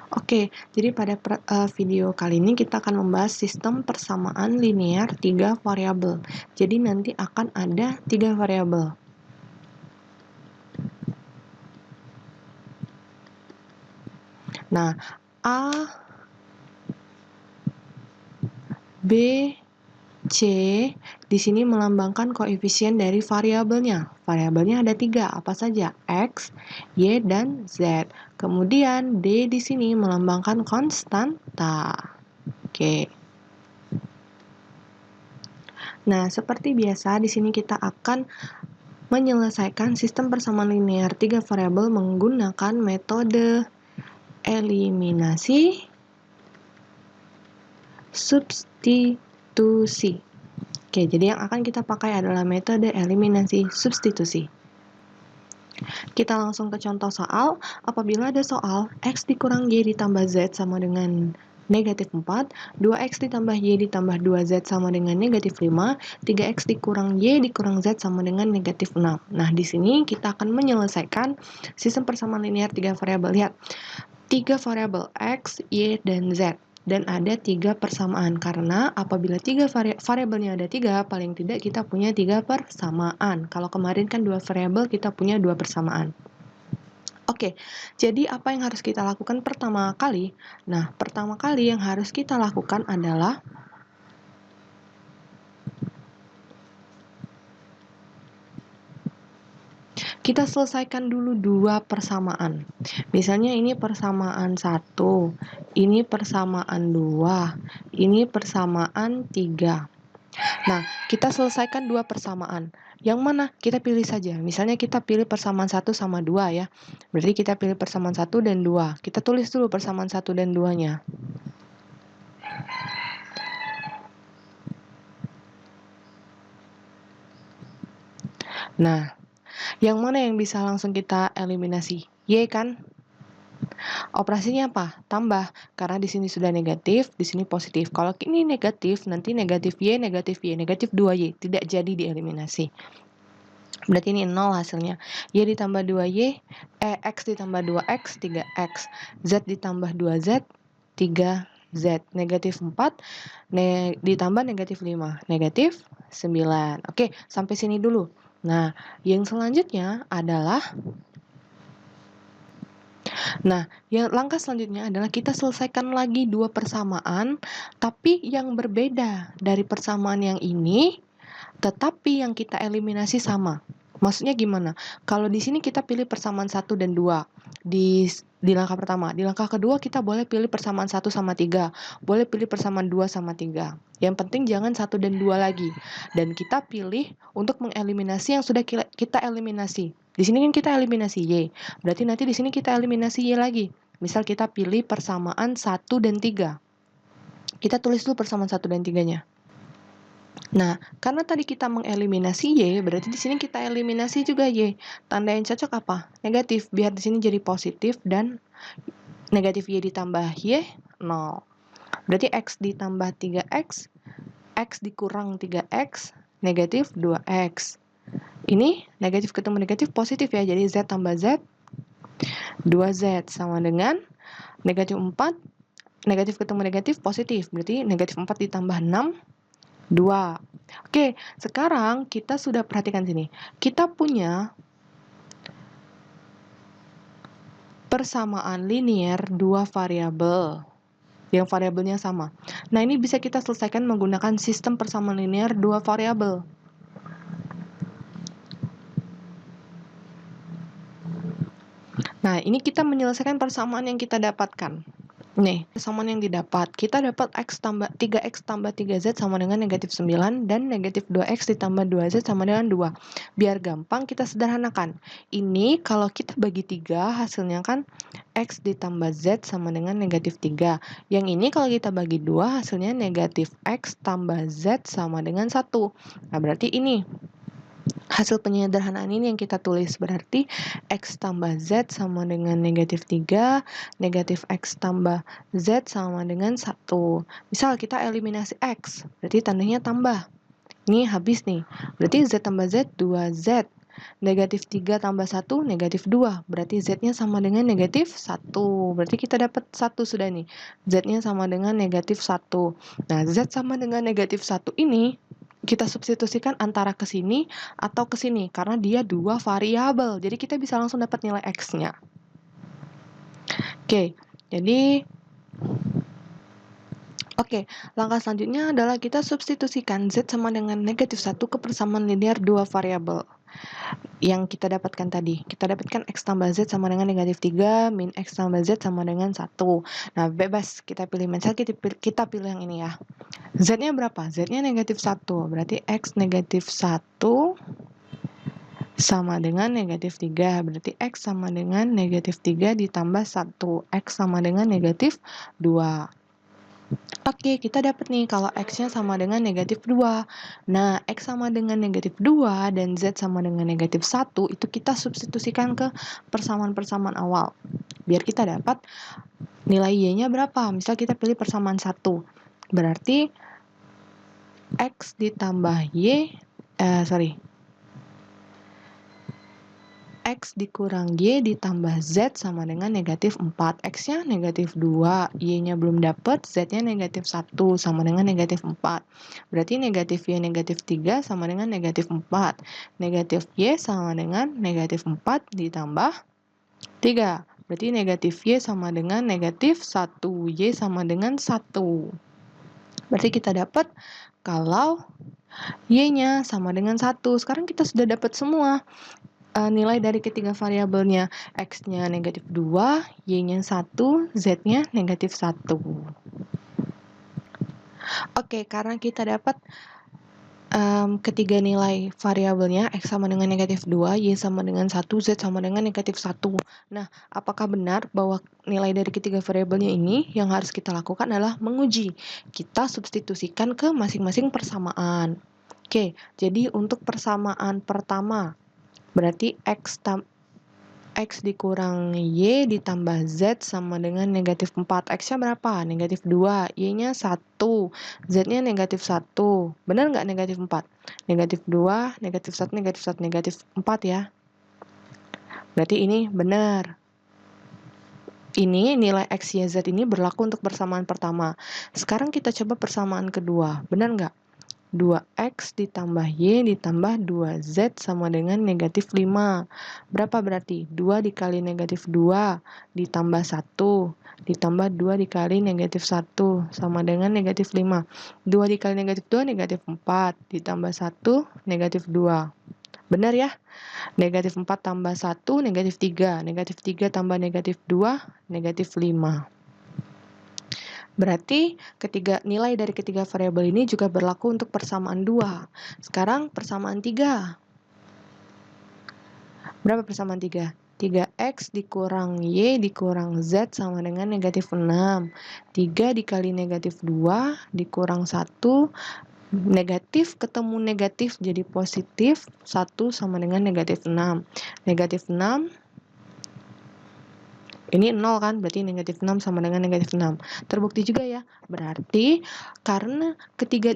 Oke, jadi pada video kali ini kita akan membahas sistem persamaan linear 3 variabel. Jadi nanti akan ada 3 variabel. Nah, A, B, C di sini melambangkan koefisien dari variabelnya. Variabelnya ada 3, apa saja? X, Y, dan Z. Kemudian D di sini melambangkan konstanta. Oke. Nah, seperti biasa di sini kita akan menyelesaikan sistem persamaan linear 3 variabel menggunakan metode eliminasi substitusi. Oke, jadi yang akan kita pakai adalah metode eliminasi substitusi. Kita langsung ke contoh soal. Apabila ada soal X dikurang Y ditambah Z sama dengan negatif 4, 2X ditambah Y ditambah 2Z sama dengan negatif 5, 3X dikurang Y dikurang Z sama dengan negatif 6. Nah, di sini kita akan menyelesaikan sistem persamaan linear 3 variabel. Lihat, 3 variabel X, Y, dan Z. Dan ada 3 persamaan, karena apabila 3 variabelnya ada 3, paling tidak kita punya 3 persamaan. Kalau kemarin kan 2 variabel, kita punya 2 persamaan. Oke, jadi apa yang harus kita lakukan pertama kali? Nah, pertama kali yang harus kita lakukan adalah kita selesaikan dulu 2 persamaan. Misalnya ini persamaan 1, ini persamaan 2, ini persamaan 3. Nah, kita selesaikan 2 persamaan. Yang mana? Kita pilih saja. Misalnya kita pilih persamaan 1 sama 2 ya. Berarti kita pilih persamaan 1 dan 2. Kita tulis dulu persamaan 1 dan 2-nya. Nah, yang mana yang bisa langsung kita eliminasi? Y kan? Operasinya apa? Tambah. Karena di sini sudah negatif, di sini positif. Kalau ini negatif, nanti negatif Y, negatif Y, negatif 2Y. Tidak jadi dieliminasi. Berarti ini 0 hasilnya. Y ditambah 2Y, X ditambah 2X, 3X. Z ditambah 2Z, 3Z. Negatif 4, ditambah negatif 5. Negatif 9. Oke, sampai sini dulu. Nah, yang selanjutnya adalah langkah selanjutnya adalah kita selesaikan lagi 2 persamaan, tapi yang berbeda dari persamaan yang ini, tetapi yang kita eliminasi sama. Maksudnya gimana? Kalau di sini kita pilih persamaan 1 dan 2 di langkah pertama. Di langkah kedua kita boleh pilih persamaan 1 sama 3. Boleh pilih persamaan 2 sama 3. Yang penting jangan 1 dan 2 lagi. Dan kita pilih untuk mengeliminasi yang sudah kita eliminasi. Di sini kan kita eliminasi Y. Berarti nanti di sini kita eliminasi Y lagi. Misal kita pilih persamaan 1 dan 3. Kita tulis dulu persamaan 1 dan 3-nya. Nah, karena tadi kita mengeliminasi Y, berarti di sini kita eliminasi juga Y. Tanda yang cocok apa? Negatif, biar di sini jadi positif dan negatif Y ditambah Y, 0. Berarti X ditambah 3X, X dikurang 3X, negatif 2X. Ini negatif ketemu negatif positif ya, jadi Z tambah Z, 2Z sama dengan negatif 4, negatif ketemu negatif positif, berarti negatif 4 ditambah 6, 2. Oke, sekarang kita sudah perhatikan sini. Kita punya persamaan linear 2 variabel yang variabelnya sama. Nah, ini bisa kita selesaikan menggunakan sistem persamaan linear 2 variabel. Nah, ini kita menyelesaikan persamaan yang kita dapatkan. Nih, persamaan yang didapat. Kita dapat 3X tambah 3Z sama dengan negatif 9 dan negatif 2X ditambah 2Z sama dengan 2. Biar gampang kita sederhanakan. Ini kalau kita bagi 3 hasilnya kan X ditambah Z sama dengan negatif 3. Yang ini kalau kita bagi 2 hasilnya negatif X tambah Z sama dengan 1. Nah, berarti ini hasil penyederhanaan ini yang kita tulis, berarti X tambah Z sama dengan negatif 3, negatif X tambah Z sama dengan 1. Misal kita eliminasi X, berarti tandanya tambah. Ini habis nih, berarti Z tambah Z, 2Z. Negatif 3 tambah 1, negatif 2. Berarti Z-nya sama dengan negatif 1. Berarti kita dapat 1 sudah nih. Z-nya sama dengan negatif 1. Nah, Z sama dengan negatif 1 ini kita substitusikan antara ke sini atau ke sini. Karena dia dua variabel. Jadi kita bisa langsung dapat nilai X-nya. Oke, langkah selanjutnya adalah kita substitusikan Z sama dengan negatif 1 ke persamaan linear dua variabel yang kita dapatkan tadi. Kita dapatkan X tambah Z sama dengan negatif 3, min X tambah Z sama dengan 1. Nah, bebas kita pilih. Misal kita pilih yang ini ya. Z-nya berapa? Z-nya negatif 1. Berarti X negatif 1 sama dengan negatif 3. Berarti X sama dengan negatif 3 ditambah 1. X sama dengan negatif 2. Oke, kita dapat nih kalau X-nya sama dengan negatif 2. Nah, X sama dengan negatif 2 dan Z sama dengan negatif 1, itu kita substitusikan ke persamaan-persamaan awal. Biar kita dapat nilai Y-nya berapa. Misal kita pilih persamaan 1. Berarti X ditambah X dikurang Y ditambah Z sama dengan negatif 4. X-nya negatif 2, Y-nya belum dapat, Z-nya negatif 1 sama dengan negatif 4. Berarti negatif Y negatif 3 sama dengan negatif 4. Negatif Y sama dengan negatif 4 ditambah 3. Berarti negatif Y sama dengan negatif 1. Y sama dengan 1. Berarti kita dapat kalau Y-nya sama dengan 1. Sekarang kita sudah dapat semua nilai dari ketiga variabelnya. X-nya negatif 2, Y-nya 1, Z-nya negatif 1. Oke, karena kita dapat ketiga nilai variabelnya, X sama dengan negatif 2, Y sama dengan 1, Z sama dengan negatif 1. Nah, apakah benar bahwa nilai dari ketiga variabelnya ini yang harus kita lakukan adalah menguji? Kita substitusikan ke masing-masing persamaan. Oke, jadi untuk persamaan pertama, berarti X dikurang Y ditambah Z sama dengan negatif 4. X-nya berapa? Negatif 2. Y-nya 1. Z-nya negatif 1. Benar nggak negatif 4? Negatif 2, negatif 1, negatif 1, negatif 4 ya. Berarti ini benar. Ini nilai X, Y, Z ini berlaku untuk persamaan pertama. Sekarang kita coba persamaan kedua. Benar nggak? 2X ditambah Y ditambah 2Z sama dengan negatif 5. Berapa berarti? 2 dikali negatif 2 ditambah 1 ditambah 2 dikali negatif 1 sama dengan negatif 5. 2 dikali negatif 2 negatif 4 ditambah 1 negatif 2. Benar ya? Negatif 4 tambah 1 negatif 3. Negatif 3 tambah negatif 2 negatif 5. Berarti nilai dari ketiga variabel ini juga berlaku untuk persamaan 2. Sekarang persamaan 3. Berapa persamaan 3? 3X dikurang Y dikurang Z sama dengan negatif 6. 3 dikali negatif 2 dikurang 1. Negatif ketemu negatif jadi positif. 1 sama dengan negatif 6. Negatif 6. Ini 0 kan, berarti negatif 6 sama dengan negatif 6. Terbukti juga ya. Berarti karena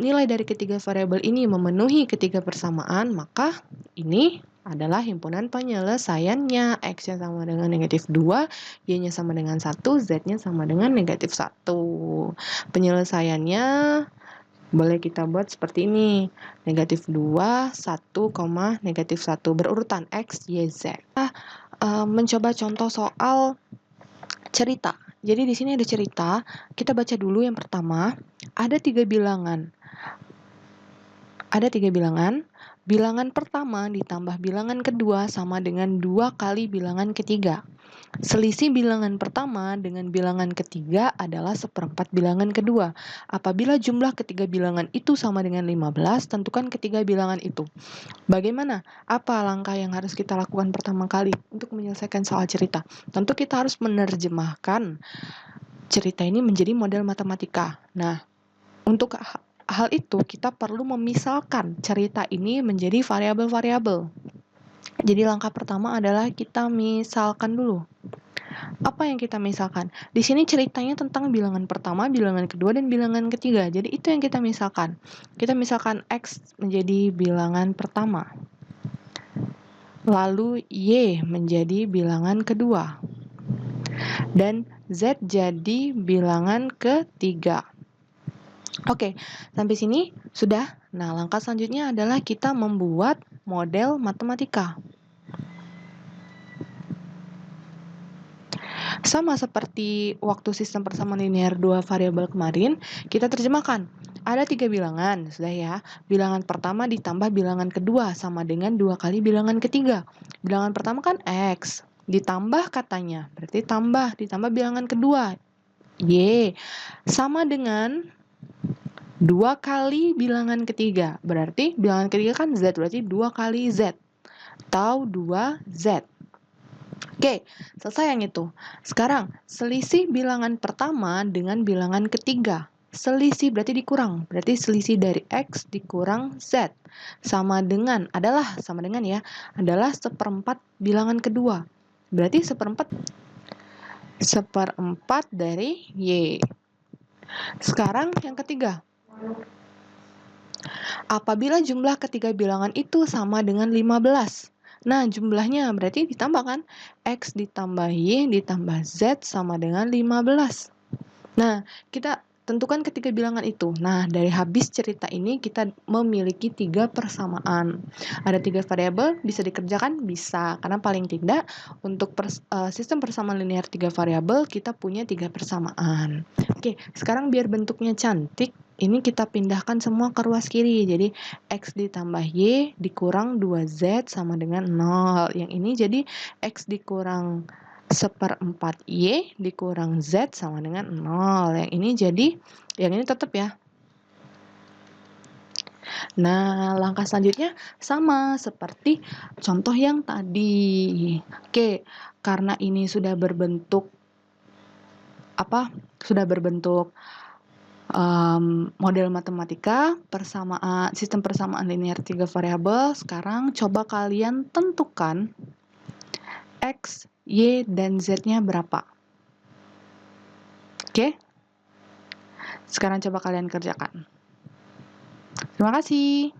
nilai dari ketiga variabel ini memenuhi ketiga persamaan, maka ini adalah himpunan penyelesaiannya. X-nya sama dengan negatif 2, Y-nya sama dengan 1, Z-nya sama dengan negatif 1. Penyelesaiannya boleh kita buat seperti ini. Negatif 2, 1, negatif 1. Berurutan X, Y, Z. Mencoba contoh soal cerita. Jadi di sini ada cerita. Kita baca dulu yang pertama. Ada 3 bilangan. Ada 3 bilangan. Bilangan pertama ditambah bilangan kedua sama dengan 2 kali bilangan ketiga. Selisih bilangan pertama dengan bilangan ketiga adalah 1/4 bilangan kedua. Apabila jumlah ketiga bilangan itu sama dengan 15, tentukan ketiga bilangan itu. Bagaimana? Apa langkah yang harus kita lakukan pertama kali untuk menyelesaikan soal cerita? Tentu kita harus menerjemahkan cerita ini menjadi model matematika. Nah, untuk hal itu kita perlu memisalkan cerita ini menjadi variabel-variabel. Jadi langkah pertama adalah kita misalkan dulu. Apa yang kita misalkan? Di sini ceritanya tentang bilangan pertama, bilangan kedua, dan bilangan ketiga. Jadi itu yang kita misalkan. Kita misalkan X menjadi bilangan pertama. lalu Y menjadi bilangan kedua, dan Z jadi bilangan ketiga. Oke, sampai sini sudah. Nah, langkah selanjutnya adalah kita membuat model matematika. Sama seperti waktu sistem persamaan linear 2 variabel kemarin, kita terjemahkan. Ada 3 bilangan, sudah ya. Bilangan pertama ditambah bilangan kedua sama dengan 2 kali bilangan ketiga. Bilangan pertama kan X, ditambah katanya, berarti ditambah bilangan kedua, Y, sama dengan 2 kali bilangan ketiga. Berarti bilangan ketiga kan Z, berarti 2 kali Z, atau 2Z. Oke, selesai yang itu. Sekarang, selisih bilangan pertama dengan bilangan ketiga. Selisih berarti dikurang. Berarti selisih dari X dikurang Z. Sama dengan adalah seperempat bilangan kedua. Berarti seperempat dari Y. Sekarang yang ketiga. Apabila jumlah ketiga bilangan itu sama dengan 15. Nah, jumlahnya berarti ditambah kan? X ditambah Y ditambah Z sama dengan 15. Nah, kita tentukan ketiga bilangan itu. Nah, dari habis cerita ini kita memiliki 3 persamaan. Ada 3 variabel, bisa dikerjakan? Bisa, karena paling tidak untuk sistem persamaan linear 3 variabel kita punya 3 persamaan. Oke, sekarang biar bentuknya cantik, ini kita pindahkan semua ke ruas kiri. Jadi, X ditambah Y dikurang 2Z sama dengan 0. Yang ini jadi X dikurang seperempat Y dikurang Z sama dengan 0. Yang ini jadi, yang ini tetap ya. Nah, langkah selanjutnya sama seperti contoh yang tadi. Oke, karena ini sudah berbentuk model matematika, sistem persamaan linear 3 variabel. Sekarang coba kalian tentukan X, Y, dan Z-nya berapa. Oke? Sekarang coba kalian kerjakan. Terima kasih.